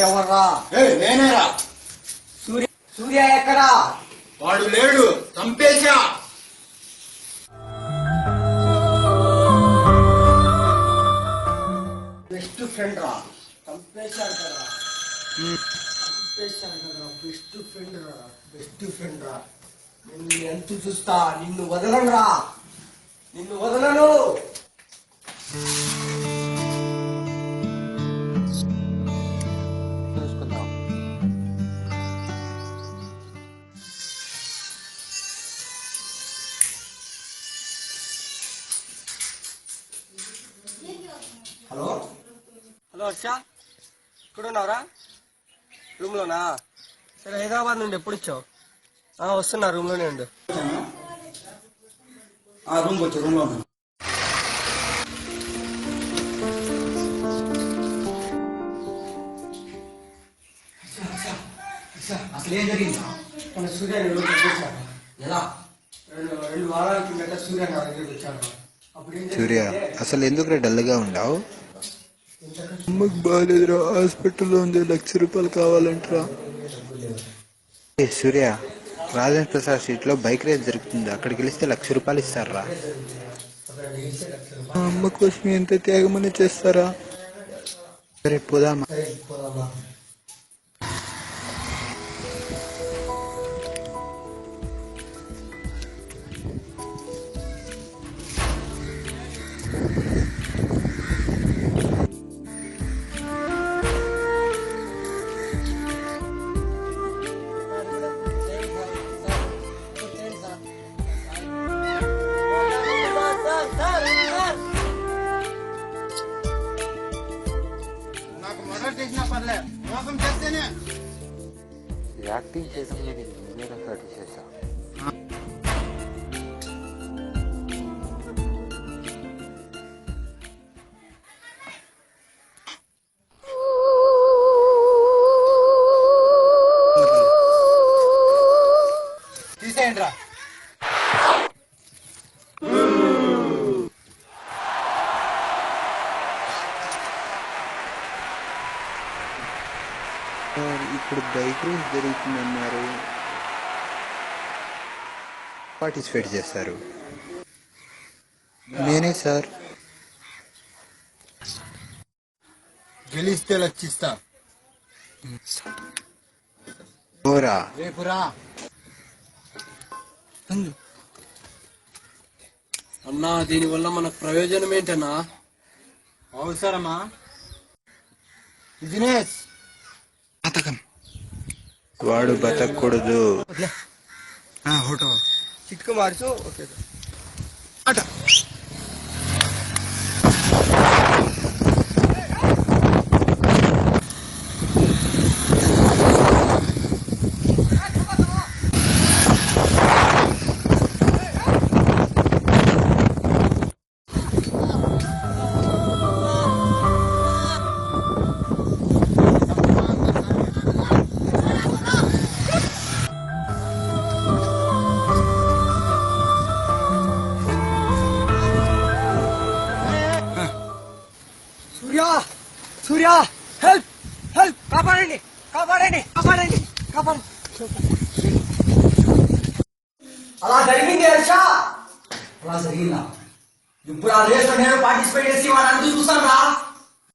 ఎవర్రా? నేనేరా. సూర్య ఎక్కడా? వాడు లేడు, చంపేశా. బెస్ట్ ఫ్రెండ్ రా, చంపేశాడు కదా. చంపేశాడు కదా, బెస్ట్ ఫ్రెండ్ రా, బెస్ట్ ఫ్రెండ్ రా. నిన్ను ఎంత చూస్తా, నిన్ను వదలను రా, నిన్ను వదలను. చూసుకుందాం. హలో హలో హర్ష, ఇక్కడ ఉన్నావురా? రూమ్లోనా? సరే, హైదరాబాద్ నుండి ఎప్పుడు ఇచ్చావు? వస్తున్నా, రూమ్లోనే ఉండు. రూమ్కి వచ్చా, రూమ్లో ఉన్నాను. అసలు ఏం జరిగింది? మన సూర్యాన్ని వచ్చాడు. ఎలా? రెండు వారాల కిందట సూర్య నా దగ్గరికి వచ్చాడు. సూర్య, అసలు ఎందుకు డల్గా ఉన్నావు? అమ్మకు బాగాలేదురా, హాస్పిటల్లో ఉంది, ₹1,00,000 కావాలంటరా. సూర్య, రాజేంద్ర ప్రసాద్ స్ట్రీట్ లో బైక్ రేస్ జరుగుతుంది, అక్కడికి వెళ్తే ₹1,00,000 ఇస్తారా? మా అమ్మ కోసం ఎంత త్యాగమని చేస్తారా? సరే, పోదామా? మోసం చేస్తేనే యాక్టింగ్ చేయడం నేనే రికార్డు చేశా. తీసేయండి రా. ఇప్పుడు బైక్ రేస్ జరుగుతుందన్నారు, పార్టిసిపేట్ చేస్తారు. నేనే సార్. గెలిస్తే లక్షిస్తా. ఓరా, రేపురా. అన్నా, దీనివల్ల మనకు ప్రయోజనం ఏంటన్నా? అవసరమా? బిజినెస్. వాడు బతకూడదు. చిట్కు మార్చు. ఓకే సూర్య, హెల్ప్ హెల్ప్, కాపాడండి కాపాడండి కాపాడండి కాపాడండి. అలా జరిగింది హర్ష, అలా జరిగిందా? ఇప్పుడు ఆ రేస్ లో నేను పార్టిసిపేట్ చేసి వాళ్ళని చూస్తాను రా.